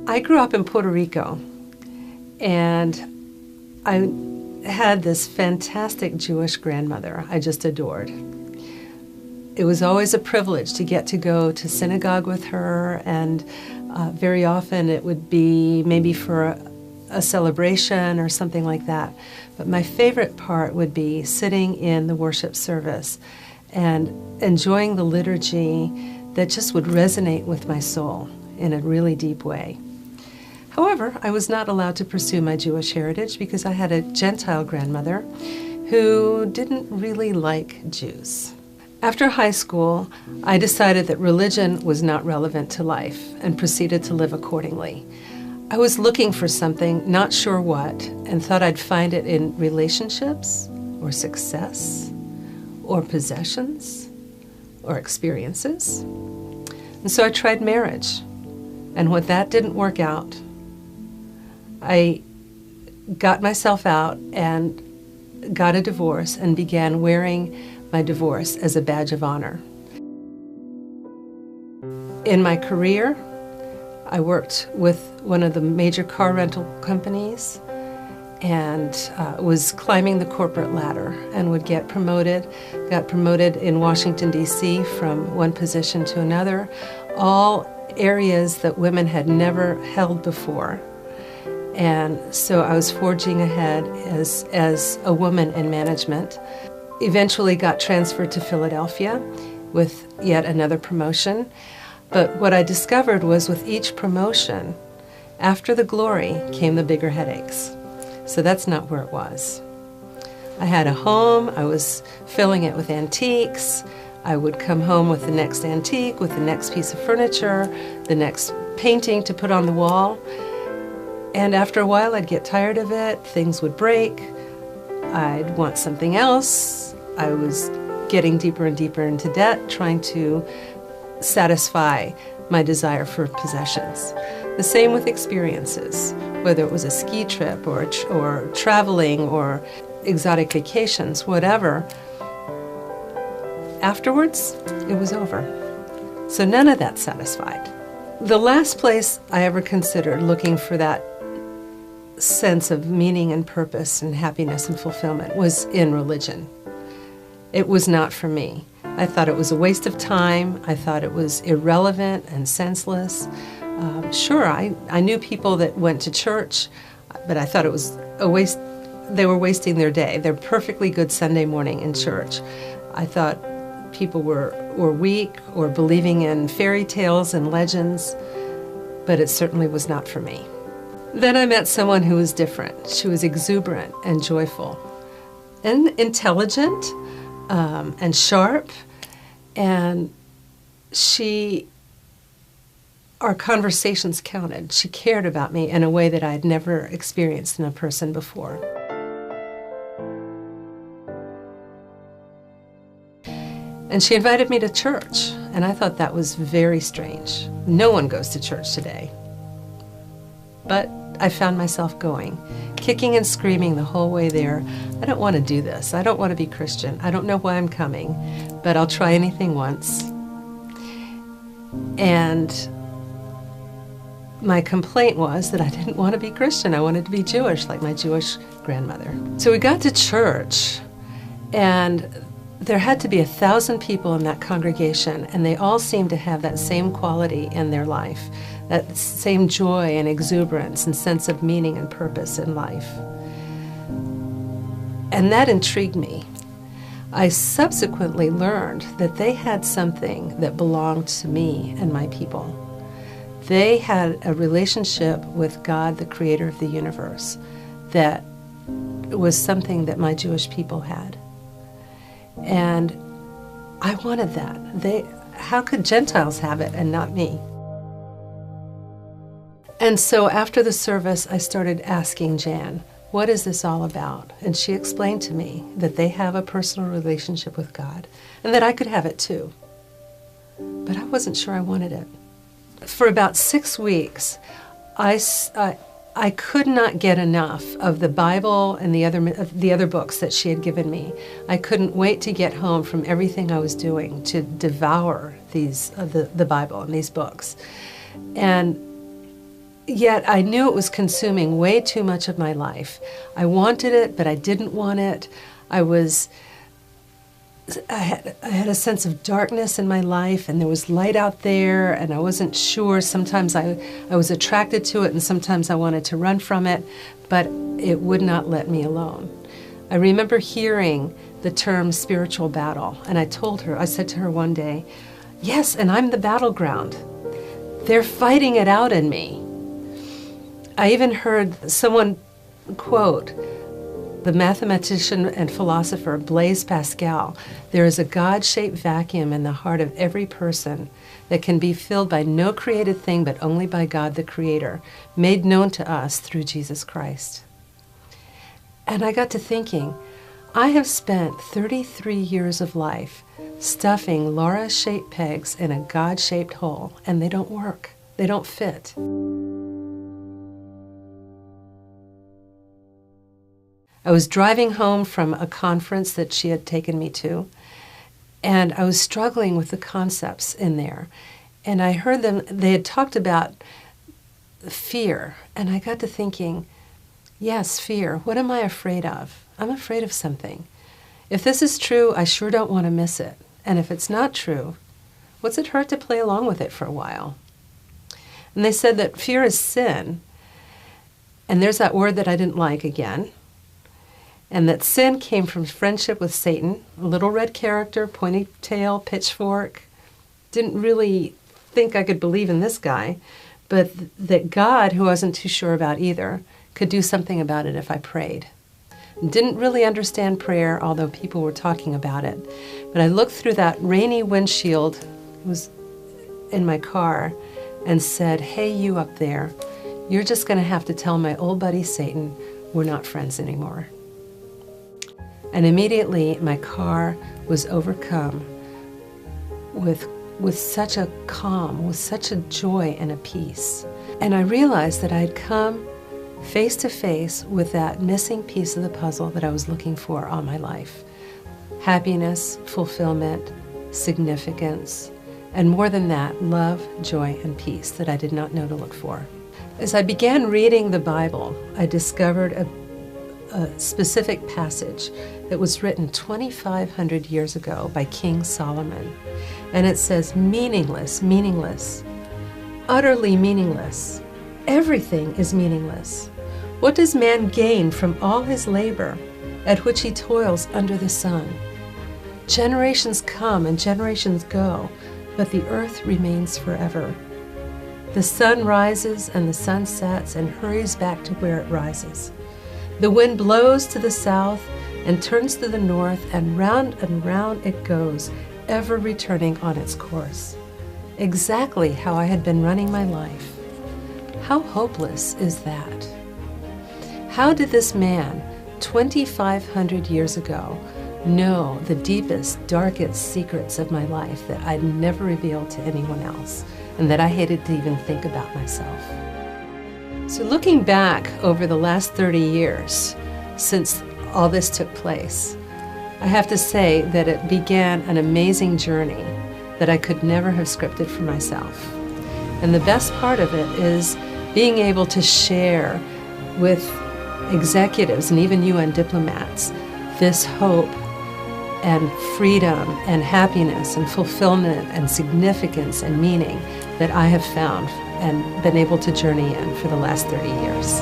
I grew up in Puerto Rico, and I had this fantastic Jewish grandmother I just adored. It was always a privilege to get to go to synagogue with her, and very often it would be maybe for a celebration or something like that. But my favorite part would be sitting in the worship service and enjoying the liturgy that just would resonate with my soul in a really deep way. However, I was not allowed to pursue my Jewish heritage because I had a Gentile grandmother who didn't really like Jews. After high school, I decided that religion was not relevant to life and proceeded to live accordingly. I was looking for something, not sure what, and thought I'd find it in relationships or success or possessions or experiences. And so I tried marriage. And when that didn't work out, I got myself out and got a divorce and began wearing my divorce as a badge of honor. In my career, I worked with one of the major car rental companies and was climbing the corporate ladder and would got promoted in Washington, D.C. from one position to another, all areas that women had never held before. And so I was forging ahead as a woman in management. Eventually got transferred to Philadelphia with yet another promotion. But what I discovered was with each promotion, after the glory came the bigger headaches. So that's not where it was. I had a home, I was filling it with antiques. I would come home with the next antique, with the next piece of furniture, the next painting to put on the wall. And after a while, I'd get tired of it, things would break, I'd want something else. I was getting deeper and deeper into debt, trying to satisfy my desire for possessions. The same with experiences, whether it was a ski trip or traveling or exotic vacations, whatever. Afterwards, it was over. So none of that satisfied. The last place I ever considered looking for that sense of meaning and purpose and happiness and fulfillment was in religion. It was not for me. I thought it was a waste of time. I thought it was irrelevant and senseless. Sure, I knew people that went to church, but I thought it was a waste. They were wasting their day. Their perfectly good Sunday morning in church. I thought people were weak or believing in fairy tales and legends, but it certainly was not for me. Then I met someone who was different. She was exuberant and joyful and intelligent and sharp, and our conversations counted. She cared about me in a way that I had never experienced in a person before. And she invited me to church, and I thought that was very strange. No one goes to church today. But I found myself going, kicking and screaming the whole way there. I don't want to do this. I don't want to be Christian. I don't know why I'm coming, but I'll try anything once. And my complaint was that I didn't want to be Christian. I wanted to be Jewish, like my Jewish grandmother. So we got to church, and there had to be 1,000 people in that congregation, and they all seemed to have that same quality in their life, that same joy and exuberance and sense of meaning and purpose in life. And that intrigued me. I subsequently learned that they had something that belonged to me and my people. They had a relationship with God, the creator of the universe, that was something that my Jewish people had. And I wanted that. How could Gentiles have it and not me? And so after the service, I started asking Jan, what is this all about? And she explained to me that they have a personal relationship with God and that I could have it too. But I wasn't sure I wanted it. For about 6 weeks, I could not get enough of the Bible and the other books that she had given me. I couldn't wait to get home from everything I was doing to devour the Bible and these books. And yet I knew it was consuming way too much of my life. I wanted it, but I didn't want it. I had a sense of darkness in my life, and there was light out there, and I wasn't sure. Sometimes I was attracted to it, and sometimes I wanted to run from it, but it would not let me alone. I remember hearing the term spiritual battle, and I said to her one day, yes, and I'm the battleground. They're fighting it out in me. I even heard someone quote the mathematician and philosopher Blaise Pascal, there is a God-shaped vacuum in the heart of every person that can be filled by no created thing but only by God the Creator, made known to us through Jesus Christ. And I got to thinking, I have spent 33 years of life stuffing Laura-shaped pegs in a God-shaped hole, and they don't work. They don't fit. I was driving home from a conference that she had taken me to, and I was struggling with the concepts in there. And I heard they had talked about fear, and I got to thinking, yes, fear. What am I afraid of? I'm afraid of something. If this is true, I sure don't want to miss it. And if it's not true, what's it hurt to play along with it for a while? And they said that fear is sin, and there's that word that I didn't like again, and that sin came from friendship with Satan, a little red character, pointy tail, pitchfork. Didn't really think I could believe in this guy, but that God, who I wasn't too sure about either, could do something about it if I prayed. Didn't really understand prayer, although people were talking about it. But I looked through that rainy windshield, it was in my car, and said, hey, you up there, you're just going to have to tell my old buddy Satan we're not friends anymore. And immediately my car was overcome with such a calm, with such a joy and a peace. And I realized that I had come face to face with that missing piece of the puzzle that I was looking for all my life. Happiness, fulfillment, significance, and more than that, love, joy, and peace that I did not know to look for. As I began reading the Bible, I discovered a specific passage that was written 2,500 years ago by King Solomon. And it says, meaningless, meaningless, utterly meaningless. Everything is meaningless. What does man gain from all his labor at which he toils under the sun? Generations come and generations go, but the earth remains forever. The sun rises and the sun sets and hurries back to where it rises. The wind blows to the south and turns to the north, and round it goes, ever returning on its course. Exactly how I had been running my life. How hopeless is that? How did this man, 2,500 years ago, know the deepest, darkest secrets of my life that I'd never revealed to anyone else, and that I hated to even think about myself? So looking back over the last 30 years since all this took place, I have to say that it began an amazing journey that I could never have scripted for myself. And the best part of it is being able to share with executives and even UN diplomats this hope and freedom and happiness and fulfillment and significance and meaning that I have found and been able to journey in for the last 30 years.